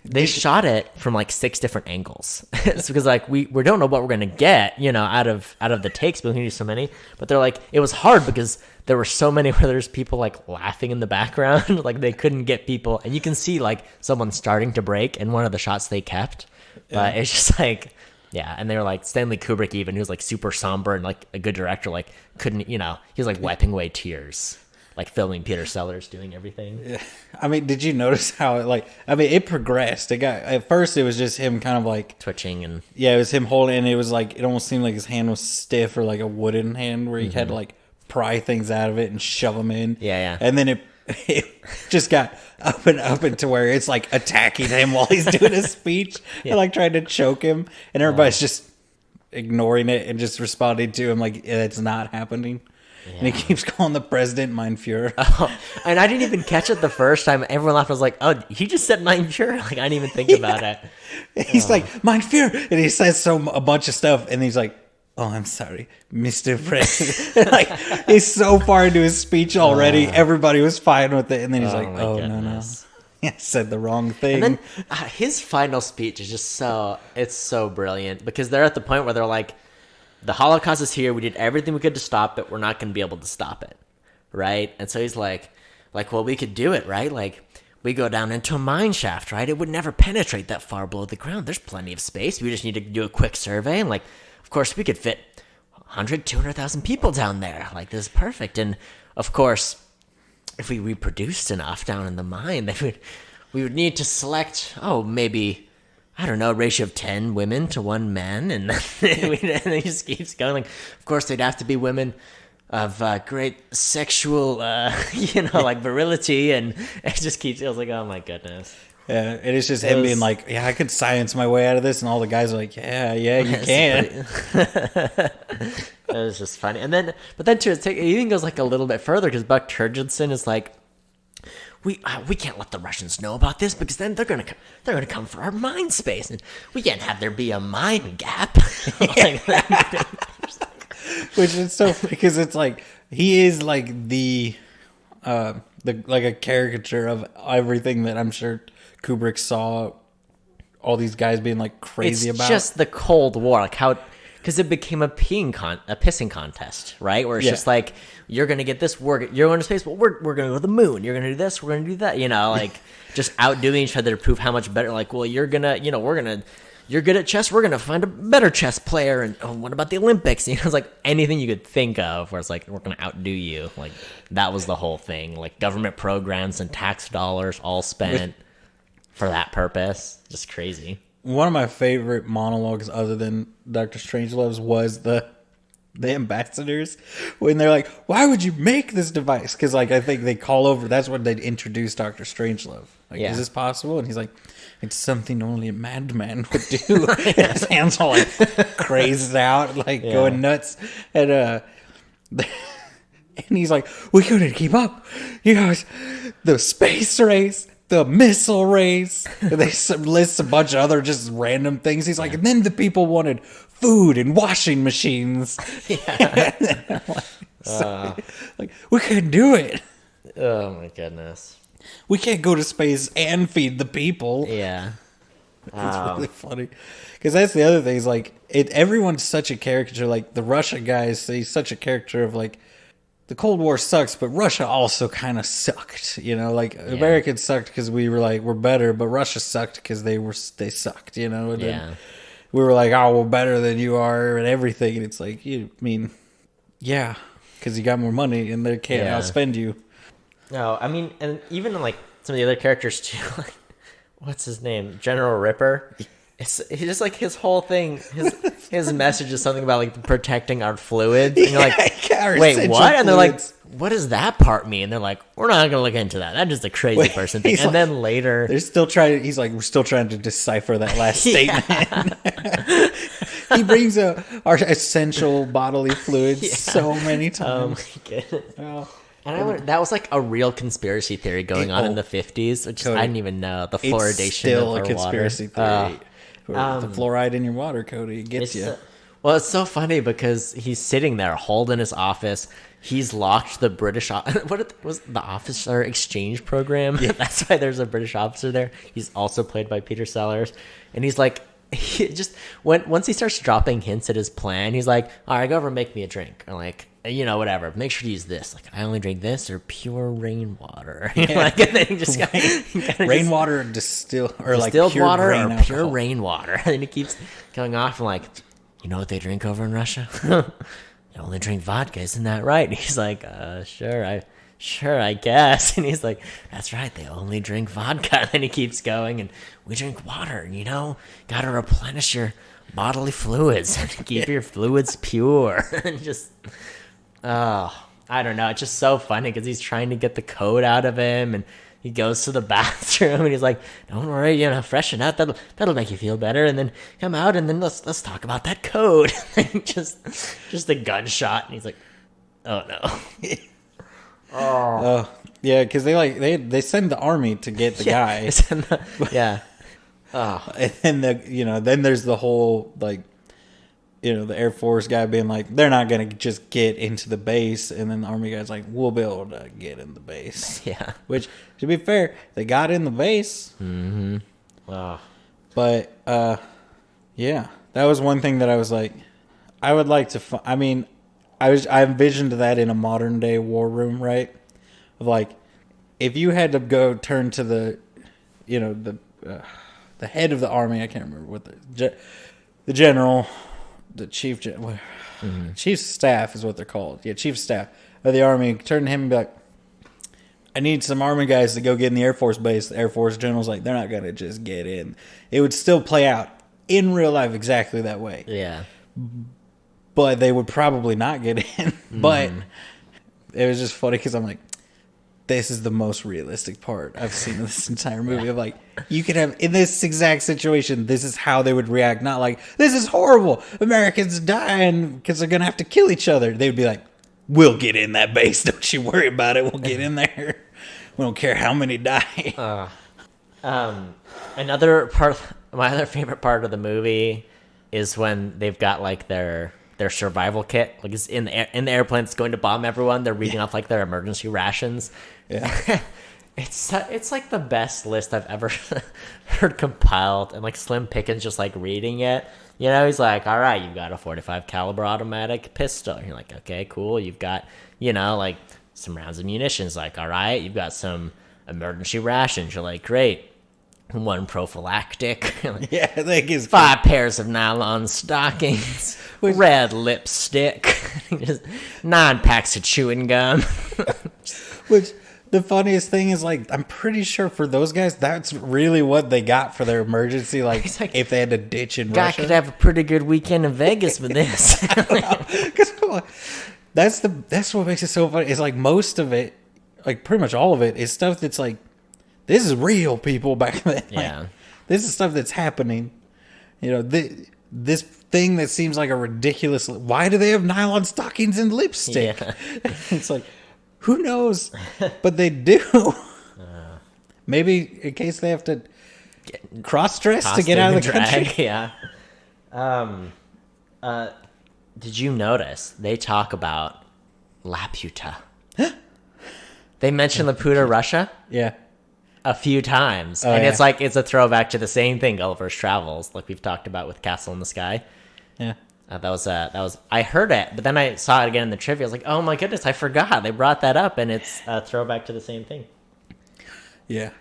Speaker 1: they shot it from like 6 different angles. It's because like we don't know what we're gonna get, out of the takes, but we need so many. But they're like, it was hard because there were so many where there's people like laughing in the background, like they couldn't get people, and you can see like someone starting to break in one of the shots they kept. But it's just like, yeah, and they were like Stanley Kubrick, even, who was like super somber and like a good director, like couldn't, he was like wiping away tears, like filming Peter Sellers doing everything.
Speaker 2: Yeah. I mean, did you notice how it progressed? At first it was just him kind of like
Speaker 1: twitching, and
Speaker 2: it was him holding, and it was like, it almost seemed like his hand was stiff or like a wooden hand where he had to like pry things out of it and shove them in.
Speaker 1: Yeah.
Speaker 2: And then it just got up and to where it's like attacking him while he's doing his speech and like trying to choke him, and everybody's just ignoring it and just responding to him like it's not happening. Yeah. And he keeps calling the president Mein Fuhrer.
Speaker 1: Oh, and I didn't even catch it the first time. Everyone laughed. I was like, oh, he just said Mein Fuhrer? Like, I didn't even think about it.
Speaker 2: He's like, Mein Fuhrer. And he says a bunch of stuff. And he's like, oh, I'm sorry, Mr. President. Like, he's so far into his speech already. Everybody was fine with it. And then he's like, oh, goodness. No. I said the wrong thing.
Speaker 1: And then his final speech is just it's so brilliant. Because they're at the point where they're like, the Holocaust is here. We did everything we could to stop it. We're not going to be able to stop it, right? And so he's like, well, we could do it, right? Like, we go down into a mine shaft, right? It would never penetrate that far below the ground. There's plenty of space. We just need to do a quick survey. And, like, of course, we could fit 100, 200,000 people down there. Like, this is perfect. And, of course, if we reproduced enough down in the mine, we would need to select, maybe, I don't know, a ratio of 10 women to 1 man, and then he just keeps going. Like, of course, they'd have to be women of great sexual, like virility, and it just keeps. I was like, oh my goodness.
Speaker 2: Yeah, it is just him being like, I could science my way out of this, and all the guys are like, yeah, you can.
Speaker 1: It was just funny, but then too, it even goes like a little bit further because Buck Turgidson is like, we can't let the Russians know about this because then they're gonna come for our mine space, and we can't have there be a mine gap. Like that.
Speaker 2: Which is so because it's like he is like the like a caricature of everything that I'm sure Kubrick saw all these guys being like crazy about.
Speaker 1: It's just the Cold War, like how. Because it became a pissing contest, right? Where it's just like, you're going to get this, you're going to space, but we're going to go to the moon. You're going to do this, we're going to do that. Like just outdoing each other to prove how much better. Like, well, you're good at chess. We're going to find a better chess player. And what about the Olympics? It's like anything you could think of where it's like, we're going to outdo you. Like that was the whole thing. Like government programs and tax dollars all spent for that purpose. Just crazy.
Speaker 2: One of my favorite monologues other than Dr. Strangelove's was the ambassadors when they're like, why would you make this device? Because like I think they call over, that's when they'd introduce Dr. Strangelove. Like, is this possible? And he's like, it's something only a madman would do. And his hands all like crazed out, like going nuts. And And he's like, we couldn't keep up. You guys, the space race, the missile race. And they list a bunch of other just random things. He's like, and then the people wanted food and washing machines. Yeah. Like, we couldn't do it.
Speaker 1: Oh my goodness.
Speaker 2: We can't go to space and feed the people.
Speaker 1: Yeah.
Speaker 2: It's really funny. Because that's the other thing is like, everyone's such a caricature. Like the Russia guys, he's such a character of like, the Cold War sucks, but Russia also kind of sucked. You know, like Americans sucked because we were like, we're better, but Russia sucked because they sucked, you know? And then we were like, oh, we're better than you are and everything. And it's like, yeah, because you got more money and they can't outspend you.
Speaker 1: No, I mean, and even like some of the other characters too, like, what's his name? General Ripper. He's just like his whole thing, his message is something about like protecting our fluids. And you're like, wait, what? And they're like, what does that part mean? And they're like, we're not going to look into that. That's just a crazy person thing. And then later,
Speaker 2: they're still trying. He's like, we're still trying to decipher that last statement. He brings our essential bodily fluids so many times.
Speaker 1: Oh my goodness. And that was like a real conspiracy theory going on in the 50s, which Cody, I didn't even know. The fluoridation
Speaker 2: it's still
Speaker 1: of our
Speaker 2: a conspiracy theory. The fluoride in your water, Cody, gets you.
Speaker 1: Well, it's so funny because he's sitting there, holed in his office. He's locked the British... What was the officer exchange program? Yeah. That's why there's a British officer there. He's also played by Peter Sellers. And he's like... once he starts dropping hints at his plan, he's like, all right, go over and make me a drink. Or like, whatever. Make sure to use this. Like, I only drink this or pure rainwater. Like, and then he just
Speaker 2: rainwater distilled like pure
Speaker 1: water
Speaker 2: rain
Speaker 1: or
Speaker 2: alcohol.
Speaker 1: Pure rainwater. And he keeps going off and like, you know what they drink over in Russia? They only drink vodka, isn't that right? And he's like, sure, I guess. And he's like, that's right, they only drink vodka. And then he keeps going, and we drink water, gotta replenish your bodily fluids and keep your fluids pure. And just, I don't know, it's just so funny because he's trying to get the code out of him, and he goes to the bathroom, and he's like, don't worry, freshen up, that'll make you feel better, and then come out, and then let's talk about that code. And just a gunshot, and he's like, oh no.
Speaker 2: Oh, yeah, because they send the army to get the guy.
Speaker 1: Oh,
Speaker 2: and then then there's the whole like, the Air Force guy being like, they're not gonna just get into the base, and then the Army guy's like, we'll be able to get in the base.
Speaker 1: Yeah.
Speaker 2: Which, to be fair, they got in the base.
Speaker 1: Mm-hmm. Wow.
Speaker 2: But yeah, that was one thing that I was like, I would like to. I envisioned that in a modern day war room, right? Of like, if you had to go turn to the head of the army, I can't remember what the general, the chief, chief of staff is what they're called. Yeah, chief of staff of the army. Turn to him and be like, I need some army guys to go get in the Air Force base. The Air Force general's like, they're not going to just get in. It would still play out in real life exactly that way.
Speaker 1: Yeah.
Speaker 2: But they would probably not get in. But it was just funny because I'm like, this is the most realistic part I've seen in this entire movie. Of like, you could have, in this exact situation, this is how they would react. Not like, this is horrible, Americans dying because they're going to have to kill each other. They would be like, we'll get in that base. Don't you worry about it. We'll get in there. We don't care how many die.
Speaker 1: Another part, my other favorite part of the movie is when they've got like their survival kit, like it's in the airplane, it's going to bomb everyone. They're reading off like their emergency rations. Yeah, it's like the best list I've ever heard compiled, and like Slim Pickens just like reading it. He's like, all right, you've got a 45 caliber automatic pistol. And you're like, okay, cool. You've got like some rounds of munitions. Like, all right, you've got some emergency rations. You're like, great. One prophylactic.
Speaker 2: Yeah, that gives
Speaker 1: 5 pairs of nylon stockings, red lipstick, just 9 packs of chewing gum.
Speaker 2: Which the funniest thing is, like, I'm pretty sure for those guys, that's really what they got for their emergency. Like if they had to ditch in Russia,
Speaker 1: guy could have a pretty good weekend in Vegas with this.
Speaker 2: Because that's what makes it so funny. It's like most of it, like pretty much all of it, is stuff that's like, this is this is stuff that's happening. This thing that seems like a ridiculous... Why do they have nylon stockings and lipstick?
Speaker 1: Yeah.
Speaker 2: It's like, who knows? But they do. Maybe in case they have to cross-dress to get out of the country.
Speaker 1: Yeah. Did you notice they talk about Laputa? They mention Laputa, Russia,
Speaker 2: Yeah.
Speaker 1: a few times,
Speaker 2: Oh,
Speaker 1: and
Speaker 2: yeah.
Speaker 1: it's like it's a throwback to the same thing Gulliver's Travels, like we've talked about with Castle in the Sky.
Speaker 2: Yeah.
Speaker 1: That was I heard it, but then I saw it again in the trivia. I was like, oh my goodness, I forgot they brought that up, and it's a throwback to the same thing.
Speaker 2: Yeah.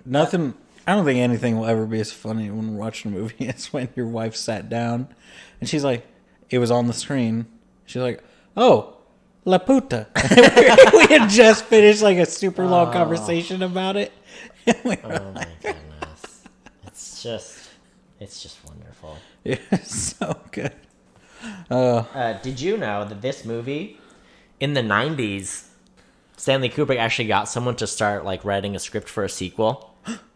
Speaker 2: Nothing... I don't think anything will ever be as funny when we're watching a movie as when your wife sat down and she's like, it was on the screen. She's like, oh, La Puta. We had just finished like a super long conversation about it.
Speaker 1: Oh my goodness. It's just wonderful.
Speaker 2: It's so good.
Speaker 1: Did you know that this movie, in the 90s, Stanley Kubrick actually got someone to start like writing a script for a sequel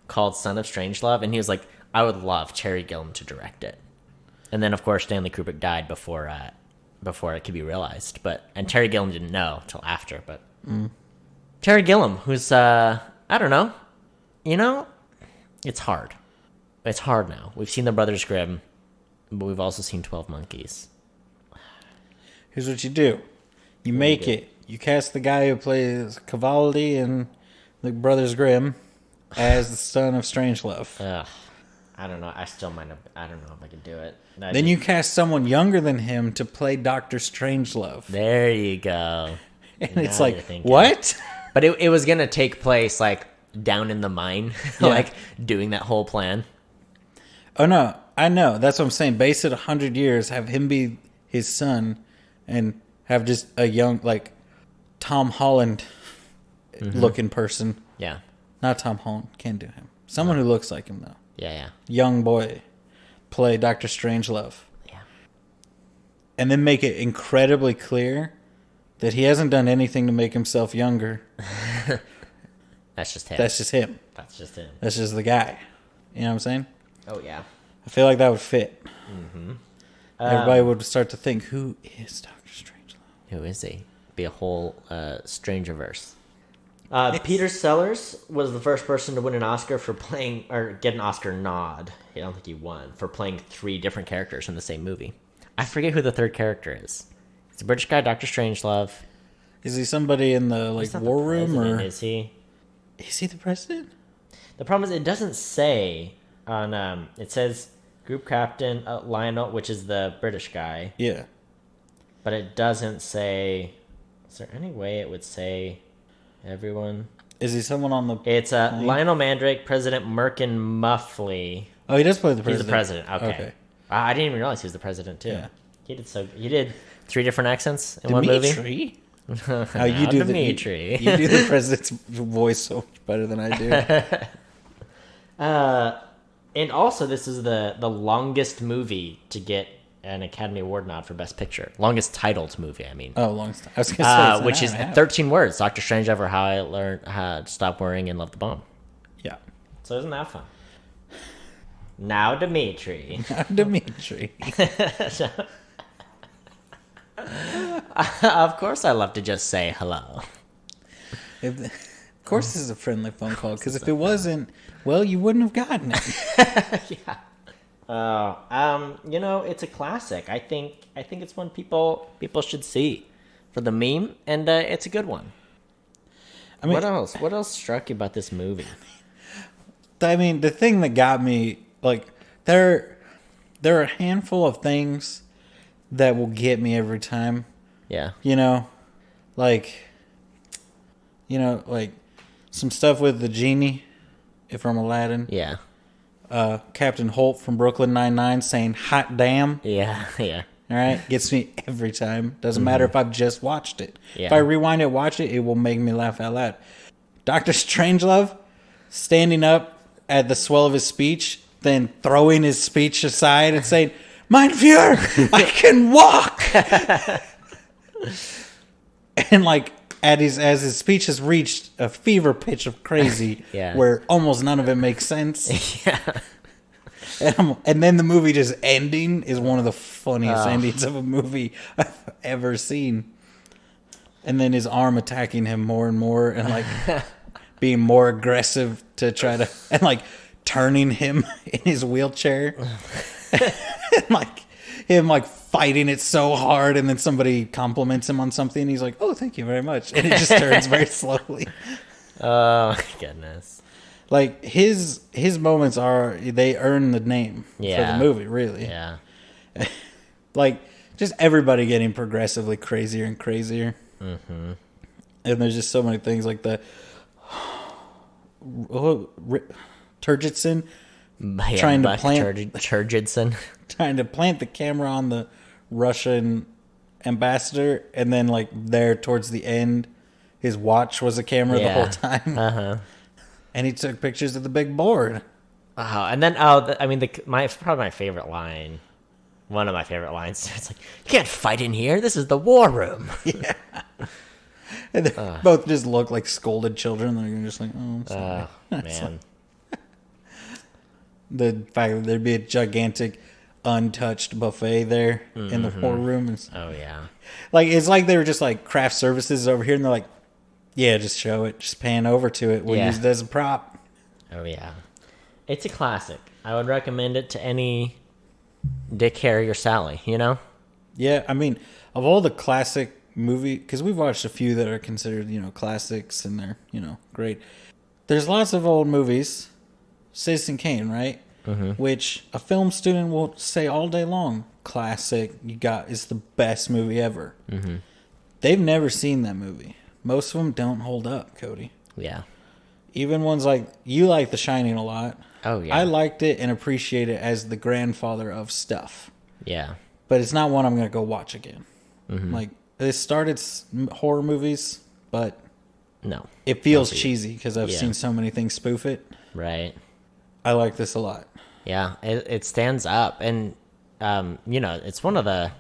Speaker 1: called Son of Strangelove, and he was like, I would love Terry Gilliam to direct it. And then, of course, Stanley Kubrick died before it could be realized. And Terry Gilliam didn't know till after. But Terry Gilliam, who's I don't know, it's hard. It's hard now. We've seen The Brothers Grimm, but we've also seen 12 Monkeys.
Speaker 2: Here's what you do. You make it. You cast the guy who plays Cavalli in The Brothers Grimm as the son of Strangelove.
Speaker 1: Ugh. I don't know. I don't know if I can do it.
Speaker 2: Then you cast someone younger than him to play Dr. Strangelove.
Speaker 1: There you go.
Speaker 2: And
Speaker 1: Now
Speaker 2: it's
Speaker 1: you're
Speaker 2: like,
Speaker 1: thinking.
Speaker 2: what?
Speaker 1: But it was going to take place, like, down in the mine.
Speaker 2: Yeah.
Speaker 1: Like, doing that whole plan.
Speaker 2: Oh, no. I know. That's what I'm saying. Base it 100 years. Have him be his son. And have just a young, like, Tom Holland looking person.
Speaker 1: Yeah.
Speaker 2: Not Tom Holland. Can't do him. Someone who looks like him, though.
Speaker 1: Yeah.
Speaker 2: Young boy. Play Dr. Strangelove.
Speaker 1: Yeah.
Speaker 2: And then make it incredibly clear that he hasn't done anything to make himself younger.
Speaker 1: That's just him.
Speaker 2: That's just him.
Speaker 1: That's just him.
Speaker 2: That's just the guy. You know what I'm saying?
Speaker 1: Oh, yeah.
Speaker 2: I feel like that would fit. Everybody would start to think, who is Dr. Strangelove?
Speaker 1: Who is he? Be a whole Strangerverse. Peter Sellers was the first person to win an Oscar for playing, or get an Oscar nod. I don't think he won, for playing 3 different characters in the same movie. I forget who the third character is. It's a British guy, Dr. Strangelove.
Speaker 2: Is he somebody in the
Speaker 1: He's not
Speaker 2: war
Speaker 1: the
Speaker 2: room,
Speaker 1: president,
Speaker 2: or
Speaker 1: is he?
Speaker 2: is he the president?
Speaker 1: The problem is it doesn't say on. It says Group Captain Lionel, which is the British guy,
Speaker 2: Yeah.
Speaker 1: but it doesn't say. Is there any way it would say everyone?
Speaker 2: Is he someone on the?
Speaker 1: It's Lionel Mandrake, President Merkin Muffley.
Speaker 2: Oh, he does play the
Speaker 1: He's
Speaker 2: president.
Speaker 1: the president. Okay. I didn't even realize he was the president too.
Speaker 2: Yeah.
Speaker 1: He did 3 different accents in one movie.
Speaker 2: Dimitri? Oh, you do
Speaker 1: Dimitri.
Speaker 2: you do the president's voice so much better than I do.
Speaker 1: And also, this is the longest movie to get an Academy Award nod for Best Picture. Longest titled movie, I mean.
Speaker 2: Oh, long time. I was going to say,
Speaker 1: which is 13 words. Dr. Strangelove, or How I Learned How to Stop Worrying and Love the Bomb.
Speaker 2: Yeah.
Speaker 1: So isn't that fun? Now, Dimitri.
Speaker 2: Dimitri.
Speaker 1: Of course, I love to just say hello.
Speaker 2: Of course, this is a friendly phone call, because if it wasn't, well, you wouldn't have gotten it.
Speaker 1: Yeah. It's a classic. I think it's one people should see for the meme, and it's a good one. I mean, What else struck you about this movie?
Speaker 2: I mean, the thing that got me, like, there are a handful of things that will get me every time.
Speaker 1: Yeah.
Speaker 2: Like some stuff with the genie from Aladdin.
Speaker 1: Yeah.
Speaker 2: Captain Holt from Brooklyn Nine-Nine saying "hot damn."
Speaker 1: Yeah. Yeah.
Speaker 2: All right, gets me every time. Doesn't matter if I've just watched it.
Speaker 1: Yeah.
Speaker 2: If I rewind it, watch it, it will make me laugh out loud. Dr. Strangelove standing up at the swell of his speech, then throwing his speech aside and saying, "Mein Führer, I can walk." And like as his speech has reached a fever pitch of crazy,
Speaker 1: Yeah.
Speaker 2: where almost none of it makes sense.
Speaker 1: Yeah.
Speaker 2: And then the movie just ending is one of the funniest endings of a movie I've ever seen. And then his arm attacking him more and more, and like being more aggressive to try to, and like turning him in his wheelchair, and like him like fighting it so hard, and then somebody compliments him on something, and he's like, "Oh, thank you very much," and it just turns very slowly.
Speaker 1: Oh my goodness!
Speaker 2: Like his moments they earn the name for the movie, really.
Speaker 1: Yeah.
Speaker 2: Like just everybody getting progressively crazier and crazier. Mm-hmm. And there's just so many things like the Turgidson trying to plant
Speaker 1: Turgidson
Speaker 2: trying to plant the camera on the Russian ambassador, and then like there towards the end, his watch was a camera the whole time. And he took pictures of the big board.
Speaker 1: Oh, and then probably my favorite line. One of my favorite lines. It's like, you can't fight in here. This is the war room.
Speaker 2: Yeah. And they both just look like scolded children. They're just like, oh, I'm sorry.
Speaker 1: Man.
Speaker 2: The fact that there'd be a gigantic, untouched buffet there in the war room.
Speaker 1: Oh, yeah.
Speaker 2: Like, it's like they were just like craft services over here, and they're like, yeah, just show it. Just pan over to it. We'll use it as a prop.
Speaker 1: Oh, yeah. It's a classic. I would recommend it to any Dick, Harry, or Sally, you know?
Speaker 2: Yeah, I mean, of all the classic movie, because we've watched a few that are considered, classics, and they're, great. There's lots of old movies. Citizen Kane, right? Mm-hmm. Which a film student will say all day long, classic, it's the best movie ever. Mm-hmm. They've never seen that movie. Most of them don't hold up, Cody.
Speaker 1: Yeah.
Speaker 2: Even ones like, you like The Shining a lot.
Speaker 1: Oh, yeah.
Speaker 2: I liked it and appreciate it as the grandfather of stuff.
Speaker 1: Yeah.
Speaker 2: But it's not one I'm going to go watch again. Mm-hmm. Like, it started horror movies, but
Speaker 1: no,
Speaker 2: it feels cheesy because I've seen so many things spoof it.
Speaker 1: Right.
Speaker 2: I like this a lot.
Speaker 1: Yeah, it stands up. And, it's one of the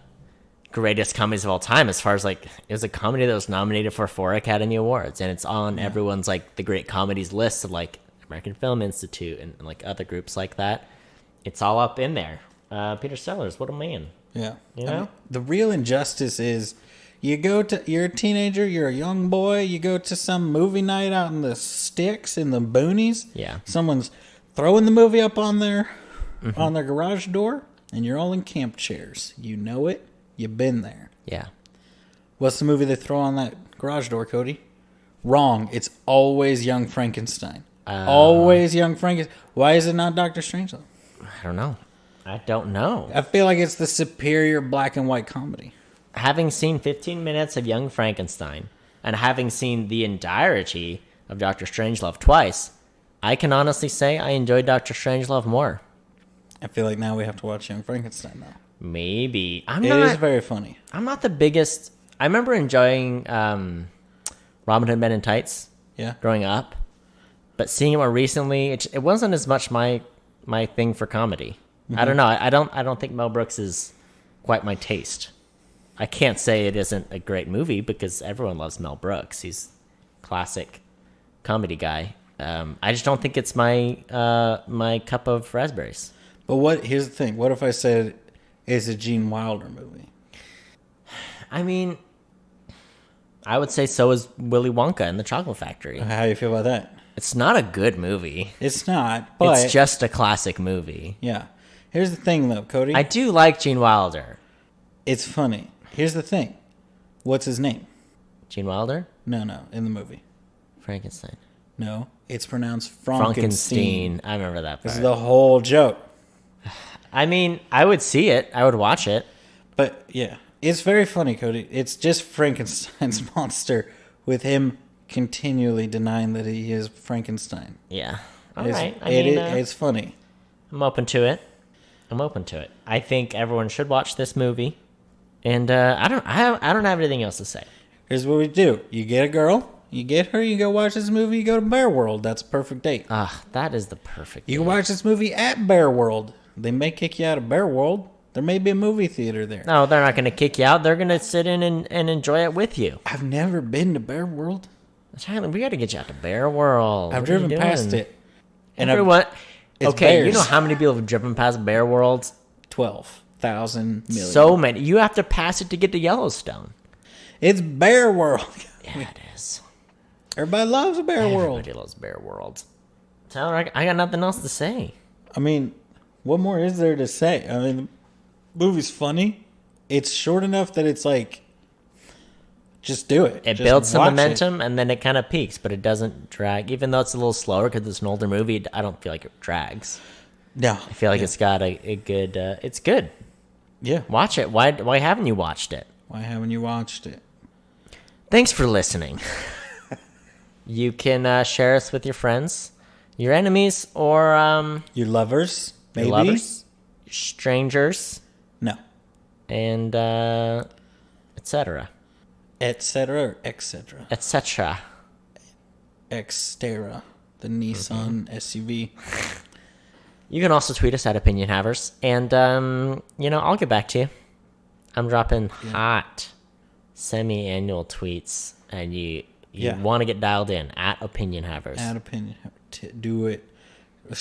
Speaker 1: greatest comedies of all time as far as, like, it was a comedy that was nominated for 4 Academy Awards. And it's on everyone's, like, the great comedies list of, like, American Film Institute and like other groups like that. It's all up in there. Peter Sellers, what a man.
Speaker 2: Yeah.
Speaker 1: You know?
Speaker 2: The real injustice is you're a teenager, you're a young boy, you go to some movie night out in the sticks in the boonies.
Speaker 1: Yeah.
Speaker 2: Someone's throwing the movie up on their garage door, and you're all in camp chairs. You know it. You've been there.
Speaker 1: Yeah.
Speaker 2: What's the movie they throw on that garage door, Cody? Wrong. It's always Young Frankenstein. Always Young Frankenstein. Why is it not Dr. Strangelove?
Speaker 1: I don't know. I
Speaker 2: feel like it's the superior black and white comedy.
Speaker 1: Having seen 15 minutes of Young Frankenstein and having seen the entirety of Dr. Strangelove twice, I can honestly say I enjoyed Dr. Strangelove more.
Speaker 2: I feel like now we have to watch Young Frankenstein now.
Speaker 1: Maybe.
Speaker 2: It is very funny.
Speaker 1: I'm not the biggest... I remember enjoying Robin Hood Men in Tights growing up. But seeing it more recently, it wasn't as much my thing for comedy. Mm-hmm. I don't know. I don't think Mel Brooks is quite my taste. I can't say it isn't a great movie because everyone loves Mel Brooks. He's a classic comedy guy. I just don't think it's my cup of raspberries.
Speaker 2: But here's the thing. What if I said it's a Gene Wilder movie?
Speaker 1: I mean, I would say so is Willy Wonka and the Chocolate Factory.
Speaker 2: How do you feel about that?
Speaker 1: It's not a good movie.
Speaker 2: It's not, but...
Speaker 1: It's just a classic movie.
Speaker 2: Yeah. Here's the thing, though, Cody.
Speaker 1: I do like Gene Wilder.
Speaker 2: It's funny. Here's the thing. What's his name?
Speaker 1: Gene Wilder?
Speaker 2: No, in the movie.
Speaker 1: Frankenstein.
Speaker 2: No, it's pronounced Frankenstein.
Speaker 1: I remember that part.
Speaker 2: This is the whole joke.
Speaker 1: I mean, I would see it. I would watch it.
Speaker 2: But, yeah. It's very funny, Cody. It's just Frankenstein's monster with him continually denying that he is Frankenstein.
Speaker 1: Yeah.
Speaker 2: It's funny.
Speaker 1: I'm open to it. I think everyone should watch this movie. And I don't have anything else to say.
Speaker 2: Here's what we do. You get a girl, you get her, you go watch this movie, you go to Bear World. That's a perfect date.
Speaker 1: That is the perfect date.
Speaker 2: You can watch this movie at Bear World. They may kick you out of Bear World. There may be a movie theater there.
Speaker 1: No, they're not going to kick you out. They're going to sit in and enjoy it with you.
Speaker 2: I've never been to Bear World.
Speaker 1: Tyler, we got to get you out to Bear World.
Speaker 2: I've driven past it.
Speaker 1: And everyone,
Speaker 2: It's
Speaker 1: Okay,
Speaker 2: bears.
Speaker 1: you know how many people have driven past Bear World?
Speaker 2: 12,000 million.
Speaker 1: So many. You have to pass it to get to Yellowstone.
Speaker 2: It's Bear World.
Speaker 1: Yeah, it is.
Speaker 2: Everybody loves a Bear World.
Speaker 1: Everybody loves Bear World. Tyler, I got nothing else to say.
Speaker 2: I mean, what more is there to say? I mean, the movie's funny. It's short enough that it's like, just do it.
Speaker 1: It
Speaker 2: Just
Speaker 1: builds some
Speaker 2: watch
Speaker 1: momentum, and then it kind of peaks, but it doesn't drag. Even though it's a little slower because it's an older movie, I don't feel like it drags.
Speaker 2: No.
Speaker 1: I feel like it's got a good... it's good.
Speaker 2: Yeah.
Speaker 1: Watch it. Why haven't you watched it?
Speaker 2: Why haven't you watched it?
Speaker 1: Thanks for listening. You can share us with your friends, your enemies, or
Speaker 2: Your lovers, maybe?
Speaker 1: your lovers, strangers,
Speaker 2: No.
Speaker 1: and etc.
Speaker 2: Etc. or etc.
Speaker 1: etc.
Speaker 2: Xterra, the Nissan SUV.
Speaker 1: You can also tweet us at Opinion Havers, and I'll get back to you. I'm dropping hot semi-annual tweets, and you want to get dialed in at Opinion Havers.
Speaker 2: At Opinion, do it. Like,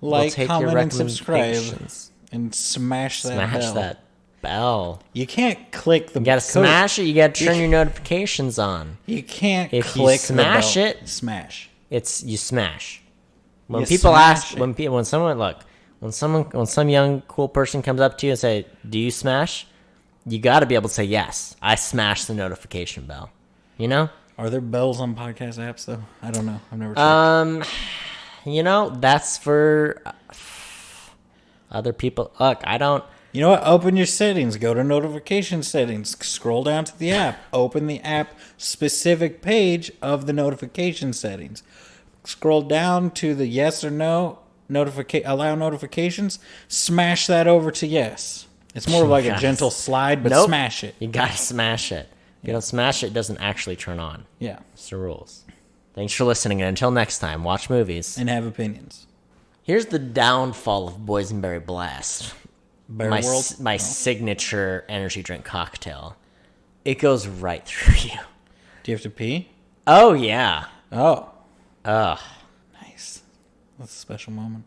Speaker 1: We'll take your
Speaker 2: comment, and subscribe,
Speaker 1: recommendations.
Speaker 2: and smash that bell.
Speaker 1: That bell.
Speaker 2: You can't click the.
Speaker 1: You gotta smash it. You gotta turn your notifications on.
Speaker 2: You can't
Speaker 1: If you
Speaker 2: click
Speaker 1: smash
Speaker 2: the bell.
Speaker 1: it-
Speaker 2: Smash.
Speaker 1: You smash. When
Speaker 2: You
Speaker 1: people
Speaker 2: smash
Speaker 1: ask,
Speaker 2: it.
Speaker 1: when some young cool person comes up to you and say, "Do you smash?" You got to be able to say yes. I smash the notification bell. You know.
Speaker 2: Are there bells on podcast apps though? I don't know. I've never checked.
Speaker 1: That's for other people. Look, I don't.
Speaker 2: You know what? Open your settings. Go to notification settings. Scroll down to the app. Open the app specific page of the notification settings. Scroll down to the yes or no allow notifications. Smash that over to yes. It's more of like a gentle slide, but
Speaker 1: Nope.
Speaker 2: smash it.
Speaker 1: You gotta smash it. If you don't smash it, it doesn't actually turn on.
Speaker 2: Yeah.
Speaker 1: It's the rules. Thanks for listening, and until next time, watch movies.
Speaker 2: And have opinions.
Speaker 1: Here's the downfall of Boysenberry Blast.
Speaker 2: Bear
Speaker 1: my
Speaker 2: World?
Speaker 1: my signature energy drink cocktail. It goes right through you.
Speaker 2: Do you have to pee?
Speaker 1: Oh yeah.
Speaker 2: Oh.
Speaker 1: Ugh.
Speaker 2: Nice. That's a special moment.